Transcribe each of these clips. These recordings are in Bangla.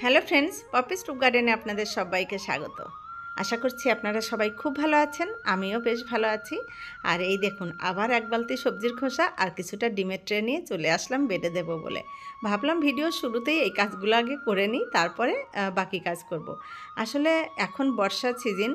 হ্যালো ফ্রেন্ডস, পপিস রুপ গার্ডেনে আপনাদের সবাইকে স্বাগত। আশা করছি আপনারা সবাই খুব ভালো আছেন, আমিও বেশ ভালো আছি। আর এই দেখুন, আবার এক বালতি সবজির খোসা আর কিছুটা ডিমের ট্রে নিয়ে চলে আসলাম বেডে দেবো বলে। ভাবলাম ভিডিও শুরুতেই এই কাজগুলো আগে করে নিই, তারপরে বাকি কাজ করব। আসলে এখন বর্ষার সিজন,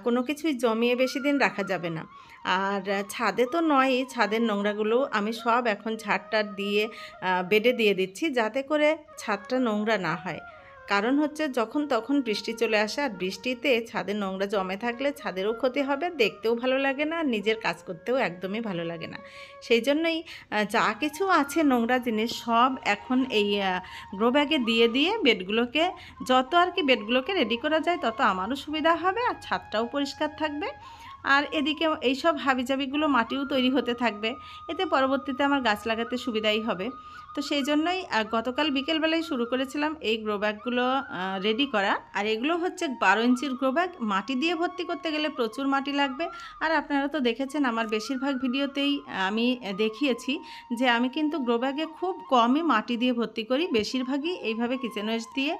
কোনো কিছুই জমিয়ে বেশি দিন রাখা যাবে না। আর ছাদে তো নয়ই, ছাদের নোংরাগুলো আমি সব এখন ঝাড়টার দিয়ে বেডে দিয়ে দিচ্ছি, যাতে করে ছাদটা নোংরা না হয়। কারণ হচ্ছে যখন তখন বৃষ্টি চলে আসে, আর বৃষ্টিতে ছাদের নোংরা জমে থাকলে ছাদেরও ক্ষতি হবে, দেখতেও ভালো লাগে না, নিজের কাজ করতেও একদমই ভালো লাগে না। সেই জন্যই যা কিছু আছে নোংরা জিনিস সব এখন এই গ্রো ব্যাগে দিয়ে দিয়ে বেডগুলোকে, যত আর কি বেডগুলোকে রেডি করা যায় তত আমারও সুবিধা হবে, আর ছাদটাও পরিষ্কার থাকবে। আর এদিকে এইসব হাবিজাবিগুলো মাটিও তৈরি হতে থাকবে, এতে পরবর্তীতে আমার গাছ লাগাতে সুবিধাই হবে। তো সেই জন্যই গতকাল বিকেলবেলায় শুরু করেছিলাম এই গ্রো ব্যাগগুলো রেডি করা। আর এগুলো হচ্ছে 12 ইঞ্চির গ্রো ব্যাগ। মাটি দিয়ে ভর্তি করতে গেলে প্রচুর মাটি লাগবে। আর আপনারা তো দেখেছেন আমার বেশিরভাগ ভিডিওতেই আমি দেখিয়েছি যে আমি কিন্তু গ্রো ব্যাগে খুব কমই মাটি দিয়ে ভর্তি করি, বেশিরভাগই এইভাবে কিচেন ওয়েস্ট দিয়ে,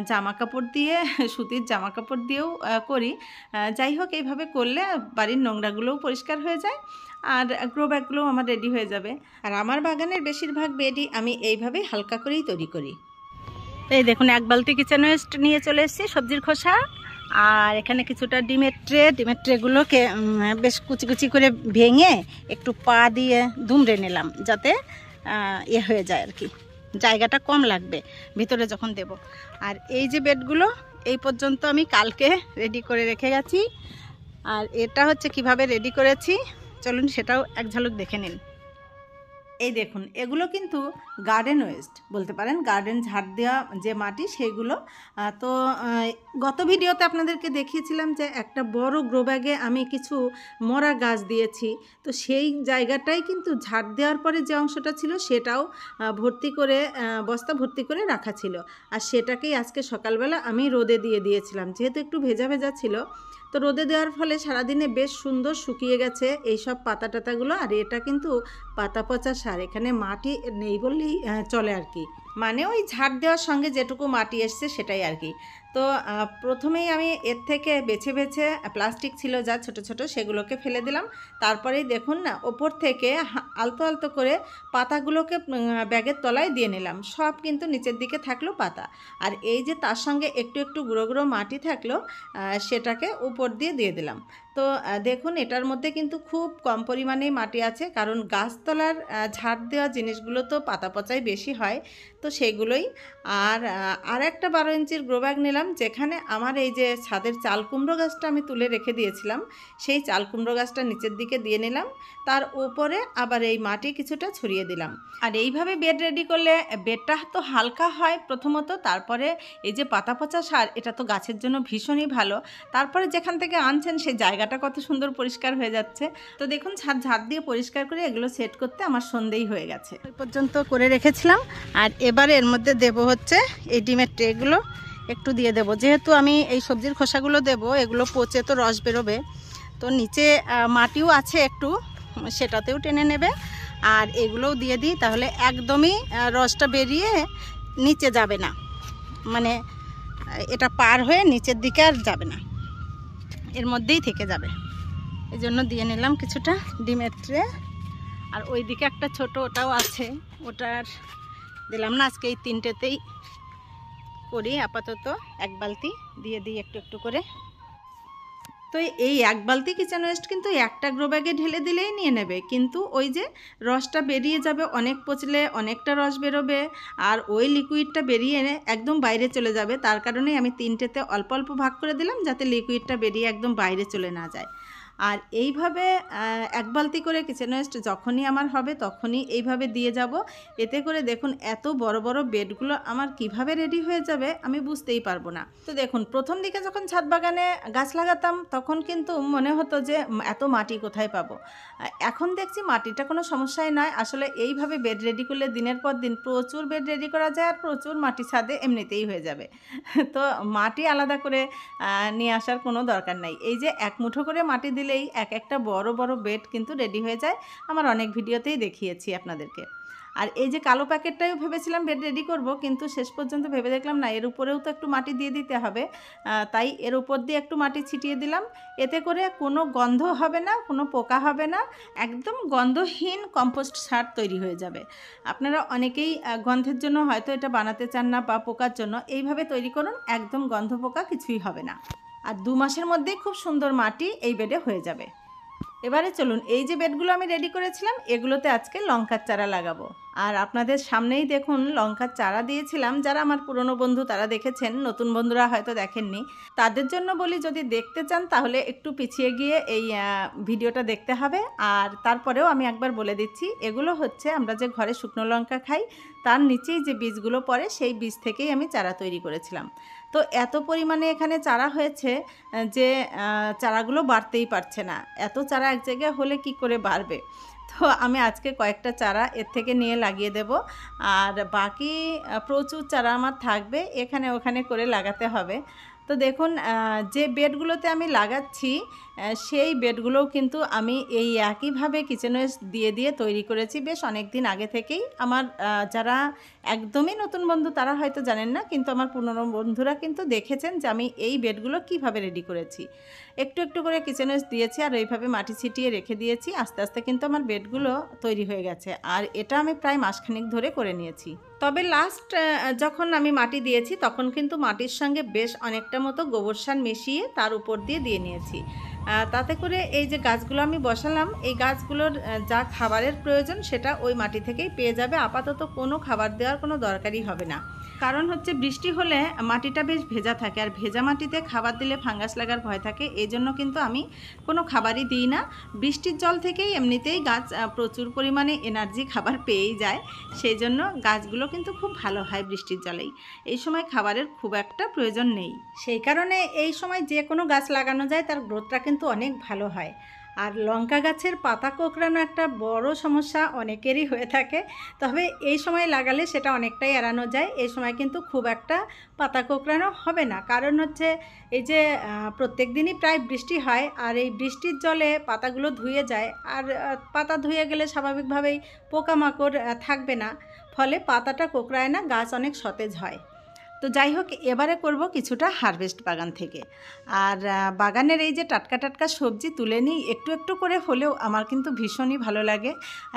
জামা কাপড় দিয়ে, সুতির জামা কাপড় দিয়েও করি। যাই হোক, এইভাবে করলে বাড়ির নোংরাগুলোও পরিষ্কার হয়ে যায়, আর গ্রো ব্যাগগুলোও আমার রেডি হয়ে যাবে। আর আমার বাগানের বেশিরভাগ বেডই আমি এইভাবে হালকা করেই তৈরি করি। এই দেখুন, এক বালতি কিচেন ওয়েস্ট নিয়ে চলে এসেছি, সবজির খোসা, আর এখানে কিছুটা ডিমের ট্রেগুলোকে বেশ কুচি কুচি করে ভেঙে একটু পা দিয়ে দুমড়ে নিলাম, যাতে হয়ে যায় আর কি, জায়গাটা কম লাগবে ভিতরে যখন দেব। আর এই যে বেডগুলো এই পর্যন্ত আমি কালকে রেডি করে রেখে গেছি। আর এটা হচ্ছে কিভাবে রেডি করেছি, চলুন সেটাও এক ঝলক দেখে নিন। এই দেখুন, এগুলো কিন্তু গার্ডেন ওয়েস্ট বলতে পারেন, গার্ডেন ঝাড় দেওয়া যে মাটি সেইগুলো। তো গত ভিডিওতে আপনাদেরকে দেখিয়েছিলাম যে একটা বড় গ্রো ব্যাগে আমি কিছু মরা গাছ দিয়েছি, তো সেই জায়গাটাই কিন্তু ঝাড় দেওয়ার পরে যে অংশটা ছিল সেটাও ভর্তি করে, বস্তা ভর্তি করে রাখা ছিল। আর সেটাকেই আজকে সকালবেলা আমি রোদে দিয়ে দিয়েছিলাম, যেহেতু একটু ভেজা ভেজা ছিল। তো রোদে দেওয়ার ফলে সারাদিনে বেশ সুন্দর শুকিয়ে গেছে এইসব পাতা টাতাগুলো। আর এটা কিন্তু পাতা পচা সার, এখানে মাটি নেই বললেই চলে আর কি, মানে ওই ঝাড় দেওয়ার সঙ্গে যেটুকু মাটি এসছে সেটাই আর কি। তো প্রথমেই আমি এর থেকে বেছে বেছে প্লাস্টিক ছিল যা ছোট ছোট, সেগুলোকে ফেলে দিলাম। তারপরেই দেখুন না, ওপর থেকে আলতো আলতো করে পাতাগুলোকে ব্যাগের তলায় দিয়ে নিলাম, সব কিন্তু নিচের দিকে থাকলো পাতা। আর এই যে তার সঙ্গে একটু একটু গুঁড়ো গুঁড়ো মাটি থাকলো, সেটাকে উপর দিয়ে দিয়ে দিলাম। তো দেখুন, এটার মধ্যে কিন্তু খুব কম পরিমাণেই মাটি আছে, কারণ গাছতলার ঝাড় দেওয়া জিনিসগুলো তো পাতা পচাই বেশি হয়, তো সেগুলোই। আর একটা 12 ইঞ্চির গ্রো ব্যাগ নিলাম, যেখানে আমার এই যে ছাদের চাল কুমড়ো গাছটা আমি তুলে রেখে দিয়েছিলাম, সেই চাল কুমড়ো গাছটা নিচের দিকে দিয়ে নিলাম, তার উপরে আবার এই মাটি কিছুটা ছড়িয়ে দিলাম। আর এইভাবে বেড রেডি করলে বেডটা তো হালকা হয় প্রথমত, তারপরে এই যে পাতা পচা সার, এটা তো গাছের জন্য ভীষণই ভালো। তারপরে যেখান থেকে আনছেন সেই জায়গাটা কত সুন্দর পরিষ্কার হয়ে যাচ্ছে। তো দেখুন, ছাদ ঝাড় দিয়ে পরিষ্কার করে এগুলো সেট করতে আমার সন্ধ্যেই হয়ে গেছে, ওই পর্যন্ত করে রেখেছিলাম। আর এবারে এর মধ্যে দেব হচ্ছে এই ডিমের ট্রেগুলো একটু দিয়ে দেব, যেহেতু আমি এই সবজির খোসাগুলো দেব, এগুলো পচে তো রস বেরোবে, তো নিচে মাটিও আছে একটু, সেটাতেও টেনে নেবে। আর এগুলোও দিয়ে দিই, তাহলে একদমই রসটা বেরিয়ে নিচে যাবে না, মানে এটা পার হয়ে নিচের দিকে আর যাবে না, এর মধ্যেই থেকে যাবে। এই জন্য দিয়ে নিলাম কিছুটা ডিমের ট্রে। আর ওই দিকে একটা ছোট, ওটাও আছে, ওটার দিলাম না, আজকে এই তিনটেতেই করি আপাতত। এক বালতি দিয়ে দিই একটু একটু করে। তো এই এক বালতি কিচেন ওয়েস্ট কিন্তু একটা গ্রো ব্যাগে ঢেলে দিলেই নিয়ে নেবে, কিন্তু ওই যে রসটা বেরিয়ে যাবে, অনেক পচলে অনেকটা রস বেরোবে, আর ওই লিকুইডটা বেরিয়ে একদম বাইরে চলে যাবে। তার কারণেই আমি তিনটেতে অল্প অল্প ভাগ করে দিলাম, যাতে লিকুইডটা বেরিয়ে একদম বাইরে চলে না যায়। আর এইভাবে এক বালতি করে কিচেন ওয়েস্ট যখনই আমার হবে তখনই এইভাবে দিয়ে যাব। এতে করে দেখুন, এত বড় বড় বেডগুলো আমার কিভাবে রেডি হয়ে যাবে আমি বুঝতেই পারবো না। তো দেখুন, প্রথম দিকে যখন ছাদ বাগানে গাছ লাগাতাম তখন কিন্তু মনে হতো যে এত মাটি কোথায় পাবো। এখন দেখছি মাটিটা কোনো সমস্যাই নয়, আসলে এইভাবে বেড রেডি করলে দিনের পর দিন প্রচুর বেড রেডি করা যায়, আর প্রচুর মাটি ছাদে এমনিতেই হয়ে যাবে। তো মাটি আলাদা করে নিয়ে আসার কোনো দরকার নাই। এই যে এক মুঠো করে মাটি দিলে দিলেই এক একটা বড় বড় বেড কিন্তু রেডি হয়ে যায়। আমার অনেক ভিডিওতেই দেখিয়েছি আপনাদেরকে। আর এই যে কালো প্যাকেটটাও ভেবেছিলাম বেড রেডি করব, কিন্তু শেষ পর্যন্ত ভেবে দেখলাম না, এর উপরেও তো একটু মাটি দিয়ে দিতে হবে। তাই এর উপর দিয়ে একটু মাটি ছিটিয়ে দিলাম। এতে করে কোনো গন্ধ হবে না, কোনো পোকা হবে না, একদম গন্ধহীন কম্পোস্ট সার তৈরি হয়ে যাবে। আপনারা অনেকেই গন্ধের জন্য হয়তো এটা বানাতে চান না, বা পোকার জন্য। এইভাবে তৈরি করুন, একদম গন্ধ পোকা কিছুই হবে না। আর 2 মাসের মধ্যেই খুব সুন্দর মাটি এই বেডে হয়ে যাবে। এবারে চলুন, এই যে বেডগুলো আমি রেডি করেছিলাম, এগুলোতে আজকে লঙ্কার চারা লাগাবো। আর আপনাদের সামনেই দেখুন লঙ্কার চারা দিয়েছিলাম। যারা আমার পুরনো বন্ধু তারা দেখেছেন, নতুন বন্ধুরা হয়তো দেখেননি। তাদের জন্য বলি, যদি দেখতে চান তাহলে একটু পিছিয়ে গিয়ে এই ভিডিওটা দেখতে হবে। আর তারপরেও আমি একবার বলে দিচ্ছি, এগুলো হচ্ছে আমরা যে ঘরে শুকনো লঙ্কা খাই তার নিচেই যে বীজগুলো পড়ে, সেই বীজ থেকেই আমি চারা তৈরি করেছিলাম। তো এত পরিমাণে এখানে চারা হয়েছে যে চারাগুলো বাড়তেই পারছে না। এত চারা এক জায়গায় হলে কি করে বাড়বে? তো আমি আজকে কয়েকটা চারা এর থেকে নিয়ে লাগিয়ে দেব। আর বাকি প্রচুর চারা আমার থাকবে, এখানে ওখানে করে লাগাতে হবে। তো দেখুন, যে বেডগুলোতে আমি লাগাচ্ছি সেই বেডগুলোও কিন্তু আমি এই একইভাবে কিচেন ওয়েস্ট দিয়ে দিয়ে তৈরি করেছি বেশ অনেক দিন আগে থেকেই। আমার যারা একদমই নতুন বন্ধু তারা হয়তো জানেন না, কিন্তু আমার পুরনো বন্ধুরা কিন্তু দেখেছেন যে আমি এই বেডগুলো কিভাবে রেডি করেছি। একটু একটু করে কিচেন ওয়েস্ট দিয়েছি আর ওইভাবে মাটি ছিটিয়ে রেখে দিয়েছি। আস্তে আস্তে কিন্তু আমার বেডগুলো তৈরি হয়ে গেছে। আর এটা আমি প্রায় মাসখানেক ধরে করে নিয়েছি। তবে লাস্ট যখন আমি মাটি দিয়েছি তখন কিন্তু মাটির সঙ্গে বেশ অনেকটা মতো গোবর সার মিশিয়ে তার উপর দিয়ে নিয়েছি। তাতে করে এই যে গাছগুলো আমি বসালাম, এই গাছগুলোর যা খাবারের প্রয়োজন সেটা ওই মাটি থেকেই পেয়ে যাবে। আপাতত কোনো খাবার দেওয়ার কোনো দরকারই হবে না। কারণ হচ্ছে বৃষ্টি হলে মাটিটা বেশ ভেজা থাকে, আর ভেজা মাটিতে খাবার দিলে ফাঙ্গাস লাগার ভয় থাকে। এই জন্য কিন্তু আমি কোনো খাবারই দিই না। বৃষ্টির জল থেকেই এমনিতেই গাছ প্রচুর পরিমাণে এনার্জি খাবার পেয়েই যায়। সেই জন্য গাছগুলো কিন্তু খুব ভালো হয় বৃষ্টির জলেই। এই সময় খাবারের খুব একটা প্রয়োজন নেই। সেই কারণে এই সময় যে কোনো গাছ লাগানো যায়, তার গ্রোথটা কিন্তু অনেক ভালো হয়। আর লঙ্কা গাছের পাতা কোঁকড়ানো একটা বড় সমস্যা অনেকেরই হয়ে থাকে, তবে এই সময় লাগালে সেটা অনেকটাই এড়ানো যায়। এই সময় কিন্তু খুব একটা পাতা কোঁকড়ানো হবে না। কারণ হচ্ছে এই যে প্রত্যেক দিনই প্রায় বৃষ্টি হয়, আর এই বৃষ্টির জলে পাতাগুলো ধুয়ে যায়। আর পাতা ধুয়ে গেলে স্বাভাবিকভাবেই পোকামাকড় থাকবে না, ফলে পাতাটা কোঁকড়ায় না, গাছ অনেক সতেজ হয়। তো যাই হোক, এবারে করব কিছুটা হারভেস্ট বাগান থেকে। আর বাগানের এই যে টাটকা টাটকা সবজি তুলে নিই একটু একটু করে হলেও, আমার কিন্তু ভীষণই ভালো লাগে।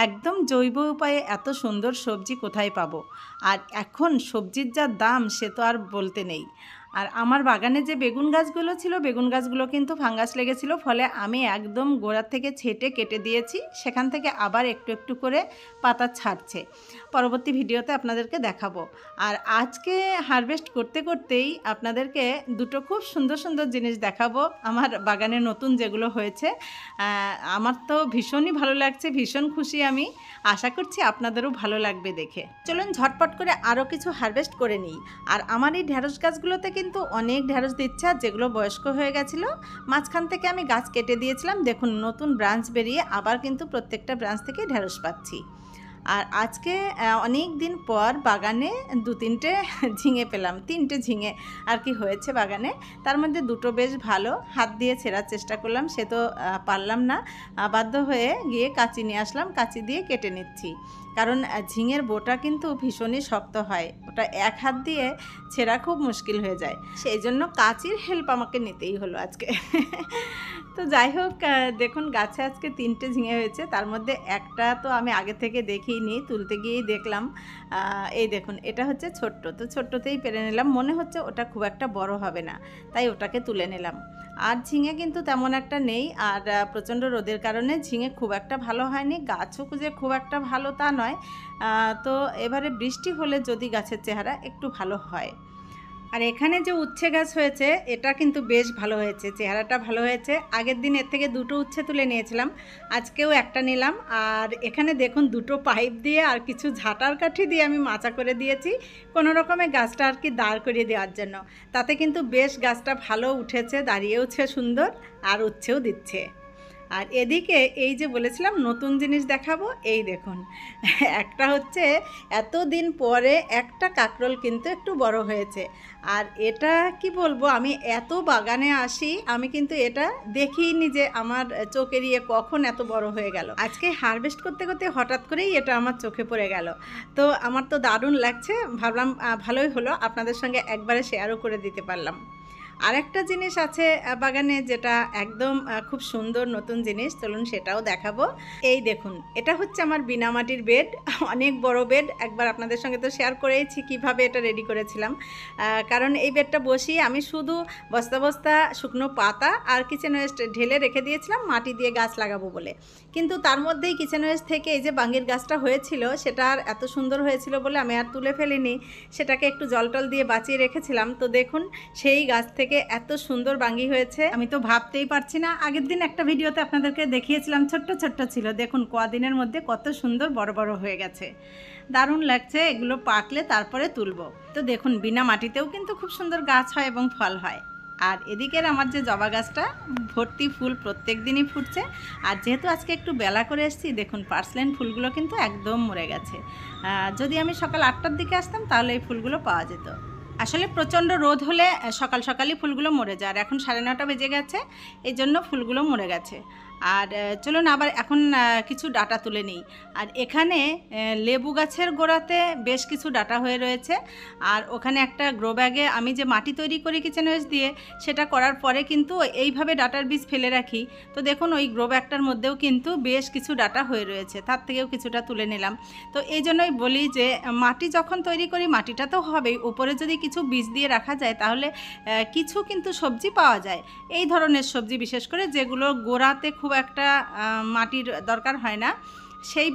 একদম জৈব উপায়ে এত সুন্দর সবজি কোথায় পাবো? আর এখন সবজির যা দাম সে তো আর বলতে নেই। আর আমার বাগানে যে বেগুন গাছগুলো ছিল, বেগুন গাছগুলো কিন্তু ফাঙ্গাস লেগেছিল, ফলে আমি একদম গোড়ার থেকে ছেটে কেটে দিয়েছি। সেখান থেকে আবার একটু একটু করে পাতা ছাড়ছে। পরবর্তী ভিডিওতে আপনাদেরকে দেখাবো। আর আজকে হারভেস্ট করতে করতেই আপনাদেরকে দুটো খুব সুন্দর সুন্দর জিনিস দেখাবো, আমার বাগানে নতুন যেগুলো হয়েছে। আমার তো ভীষণই ভালো লাগছে, ভীষণ খুশি আমি। আশা করছি আপনাদেরও ভালো লাগবে দেখে। চলুন ঝটপট করে আরও কিছু হারভেস্ট করে নিই। আর আমার এই ঢ্যাঁড়স গাছগুলোতে কিন্তু অনেক ঢ্যাঁড়স দিচ্ছে, আর যেগুলো বয়স্ক হয়ে গেছিলো মাঝখান থেকে আমি গাছ কেটে দিয়েছিলাম। দেখুন নতুন ব্রাঞ্চ বেরিয়ে আবার কিন্তু প্রত্যেকটা ব্রাঞ্চ থেকে ঢ্যাঁড়স পাচ্ছি। আর আজকে অনেক দিন পর বাগানে 2-3টে ঝিঙে পেলাম। 3টে ঝিঙে আর কি হয়েছে বাগানে, তার মধ্যে দুটো বেশ ভালো। হাত দিয়ে ছেঁড়ার চেষ্টা করলাম, সে তো পারলাম না, বাধ্য হয়ে গিয়ে কাঁচি নিয়ে আসলাম, কাঁচি দিয়ে কেটে নিচ্ছি। কারণ ঝিঙের বোটা কিন্তু ভীষণই শক্ত হয়, ওটা এক হাত দিয়ে ছেঁড়া খুব মুশকিল হয়ে যায়। সেই জন্য কাঁচির হেল্প আমাকে নিতেই হলো আজকে। তো যাই হোক, দেখুন গাছে আজকে 3টে ঝিঙে হয়েছে, তার মধ্যে একটা তো আমি আগে থেকে দেখিনি, তুলতে গিয়েই দেখলাম। এই দেখুন, এটা হচ্ছে ছোট্ট, তো ছোট্টতেই পেরে নিলাম। মনে হচ্ছে ওটা খুব একটা বড় হবে না, তাই ওটাকে তুলে নিলাম। আর ঝিঙে কিন্তু তেমন একটা নেই, আর প্রচণ্ড রোদের কারণে ঝিঙে খুব একটা ভালো হয়নি। গাছও যে খুব একটা ভালো তা নয়। তো এবারে বৃষ্টি হলে যদি গাছের চেহারা একটু ভালো হয়। আর এখানে যে উচ্ছে গাছ হয়েছে এটা কিন্তু বেশ ভালো হয়েছে, চেহারাটা ভালো হয়েছে। আগের দিন এর থেকে 2টো উচ্ছে তুলে নিয়েছিলাম, আজকেও একটা নিলাম। আর এখানে দেখুন 2টো পাইপ দিয়ে আর কিছু ঝাঁটার কাঠি দিয়ে আমি মাচা করে দিয়েছি কোনো রকমে গাছটা আর কি দাঁড় করিয়ে দেওয়ার জন্য। তাতে কিন্তু বেশ গাছটা ভালো উঠেছে, দাঁড়িয়েওছে সুন্দর, আর উচ্ছেও দিচ্ছে। আর এদিকে এই যে বলেছিলাম নতুন জিনিস দেখাবো, এই দেখুন একটা হচ্ছে এতদিন পরে একটা কাঁকরোল কিন্তু একটু বড় হয়েছে। আর এটা কি বলবো, আমি এত বাগানে আসি আমি কিন্তু এটা দেখিনি যে আমার চোখ এড়িয়ে কখন এত বড় হয়ে গেল। আজকে হারভেস্ট করতে করতে হঠাৎ করেই এটা আমার চোখে পড়ে গেল। তো আমার তো দারুণ লাগছে, ভাবলাম ভালোই হলো আপনাদের সঙ্গে একবারে শেয়ারও করে দিতে পারলাম। আরেকটা জিনিস আছে বাগানে যেটা একদম খুব সুন্দর নতুন জিনিস, চলুন সেটাও দেখাবো। এই দেখুন, এটা হচ্ছে আমার বিনামাটির বেড, অনেক বড় বেড। একবার আপনাদের সঙ্গে তো শেয়ার করেইছি কিভাবে এটা রেডি করেছিলাম। কারণ এই বেডটা বসিয়ে আমি শুধু বস্তা বস্তা শুকনো পাতা আর কিচেন ওয়েস্ট ঢেলে রেখে দিয়েছিলাম মাটি দিয়ে গাছ লাগাবো বলে। কিন্তু তার মধ্যেই কিচেন ওয়েস্ট থেকে এই যে বাঙ্গির গাছটা হয়েছিল সেটা আর এত সুন্দর হয়েছিল বলে আমি আর তুলে ফেলিনি, সেটাকে একটু জল টল দিয়ে বাঁচিয়ে রেখেছিলাম। তো দেখুন সেই গাছ থেকে এত সুন্দর বাঙ্গি হয়েছে, আমি তো ভাবতেই পারছি না। আগের দিন একটা ভিডিওতে আপনাদেরকে দেখিয়েছিলাম ছোট্ট ছোট্ট ছিল, দেখুন কদিনের মধ্যে কত সুন্দর বড় বড় হয়ে গেছে, দারুণ লাগছে। এগুলো পাকলে তারপরে তুলবো। তো দেখুন বিনা মাটিতেও কিন্তু খুব সুন্দর গাছ হয় এবং ফল হয়। আর এদিকের আমার যে জবা গাছটা ভর্তি ফুল, প্রত্যেক দিনই ফুটছে। আর যেহেতু আজকে একটু বেলা করে এসেছি, দেখুন পার্সলেন ফুলগুলো কিন্তু একদম মরে গেছে। যদি আমি সকাল 8টার দিকে আসতাম তাহলে এই ফুলগুলো পাওয়া যেত। আসলে প্রচণ্ড রোদ হলে সকাল সকালই ফুলগুলো মরে যায়, আর এখন 9:30 বেজে গেছে, এই জন্য ফুলগুলো মরে গেছে। আর চলুন আবার এখন কিছু ডাটা তুলে নিই। আর এখানে লেবু গাছের গোড়াতে বেশ কিছু ডাটা হয়ে রয়েছে। আর ওখানে একটা গ্রো ব্যাগে আমি যে মাটি তৈরি করি কিচেন ওয়েস্ট দিয়ে, সেটা করার পরে কিন্তু এইভাবে ডাটার বীজ ফেলে রাখি। তো দেখুন ওই গ্রো ব্যাগটার মধ্যেও কিন্তু বেশ কিছু ডাটা হয়ে রয়েছে, তার থেকেও কিছুটা তুলে নিলাম। তো এই জন্যই বলি যে মাটি যখন তৈরি করি মাটিটা তো হবেই, উপরে যদি কিছু বীজ দিয়ে রাখা যায় তাহলে কিছু কিন্তু সবজি পাওয়া যায়। এই ধরনের সবজি বিশেষ করে যেগুলো গোড়াতে খুব একটা মাটির দরকার হয় না, সেই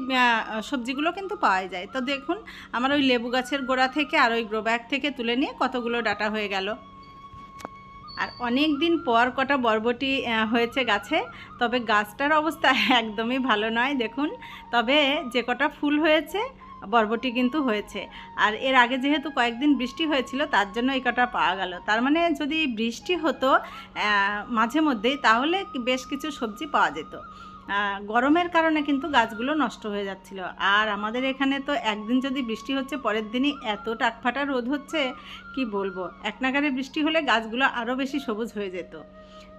সবজিগুলো কিন্তু পাওয়া যায়। তো দেখুন আমার ওই লেবু গাছের গোড়া থেকে আর ওই গ্রো ব্যাগ থেকে তুলে নিয়ে কতগুলো ডাটা হয়ে গেল। আর অনেক দিন পর কটা বরবটি হয়েছে গাছে, তবে গাছটার অবস্থা একদমই ভালো নয় দেখুন। তবে যে কটা ফুল হয়েছে বরবটি কিন্তু হয়েছে। আর এর আগে যেহেতু কয়েকদিন বৃষ্টি হয়েছিল তার জন্য এই কটা পাওয়া গেল। তার মানে যদি বৃষ্টি হতো মাঝে মধ্যেই তাহলে বেশ কিছু সবজি পাওয়া যেত। গরমের কারণে কিন্তু গাছগুলো নষ্ট হয়ে যাচ্ছিল। আর আমাদের এখানে তো একদিন যদি বৃষ্টি হচ্ছে পরের দিনই এত টাকফাটা রোদ হচ্ছে, কি বলবো। এক নাগারে বৃষ্টি হলে গাছগুলো আরও বেশি সবুজ হয়ে যেত।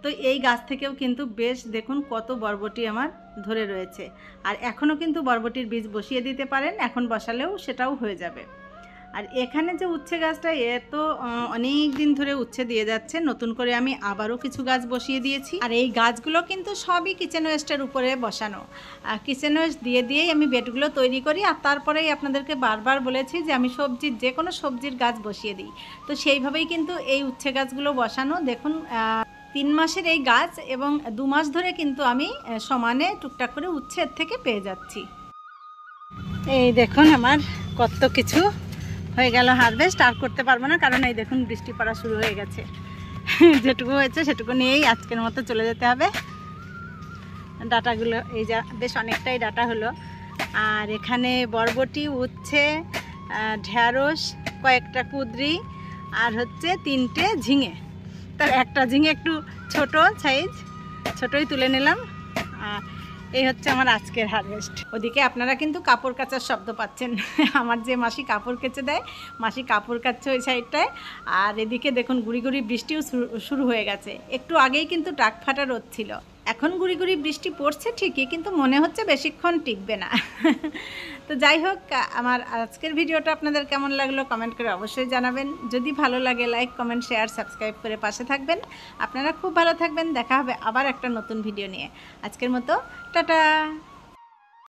তো এই গাছ থেকেও কিন্তু বেশ দেখুন কত বরবটি আমার ধরে রয়েছে। আর এখনও কিন্তু বরবটির বীজ বসিয়ে দিতে পারেন, এখন বসালেও সেটাও হয়ে যাবে। আর এখানে যে উচ্ছে গাছটা, এ তো অনেক দিন ধরে উচ্ছে দিয়ে যাচ্ছে, নতুন করে আমি আবারও কিছু গাছ বসিয়ে দিয়েছি। আর এই গাছগুলো কিন্তু সবই কিচেন ওয়েস্টের উপরে বসানো। কিচেন ওয়েস্ট দিয়ে দিয়েই আমি বেডগুলো তৈরি করি। আর তারপরেই আপনাদেরকে বারবার বলেছি যে আমি সবজির যে কোনো সবজির গাছ বসিয়ে দিই। তো সেইভাবেই কিন্তু এই উচ্ছে গাছগুলো বসানো। দেখুন 3 মাসের এই গাছ এবং 2 মাস ধরে কিন্তু আমি সমানে টুকটাক করে উচ্ছের থেকে পেয়ে যাচ্ছি। এই দেখুন আমার কত কিছু হয়ে গেল হারভেস্ট। আর করতে পারবো না, কারণ এই দেখুন বৃষ্টি পড়া শুরু হয়ে গেছে। যেটুকু হয়েছে সেটুকু নিয়েই আজকের মতো চলে যেতে হবে। ডাটাগুলো এই যা বেশ অনেকটাই ডাটা হলো। আর এখানে বরবটি, উচ্ছে, ঢ্যাঁড়স, কয়েকটা কুঁদরি আর হচ্ছে 3টে ঝিঙে। তার একটা ঝিঙে একটু ছোট সাইজ, ছোটই তুলে নিলাম। এই হচ্ছে আমার আজকের হারভেস্ট। ওদিকে আপনারা কিন্তু কাপড় কাচার শব্দ পাচ্ছেন। আমার যে মাসি কাপড় কেচে দেয়, মাসি কাপড় কাচছে ওই সাইডটায়। আর এদিকে দেখুন গুড়ি গুড়ি বৃষ্টিও শুরু হয়ে গেছে। একটু আগেই কিন্তু টাক ফাটা রোদ ছিল, এখন গুড়ি গুড়ি বৃষ্টি পড়ছে ঠিকই, কিন্তু মনে হচ্ছে বেশিক্ষণ টিকবে না। তো যাই হোক, আমার আজকের ভিডিওটা আপনাদের কেমন লাগলো কমেন্ট করে অবশ্যই জানাবেন। যদি ভালো লাগে লাইক, কমেন্ট, শেয়ার, সাবস্ক্রাইব করে পাশে থাকবেন। আপনারা খুব ভালো থাকবেন। দেখা হবে আবার একটা নতুন ভিডিও নিয়ে। আজকের মতো টাটা।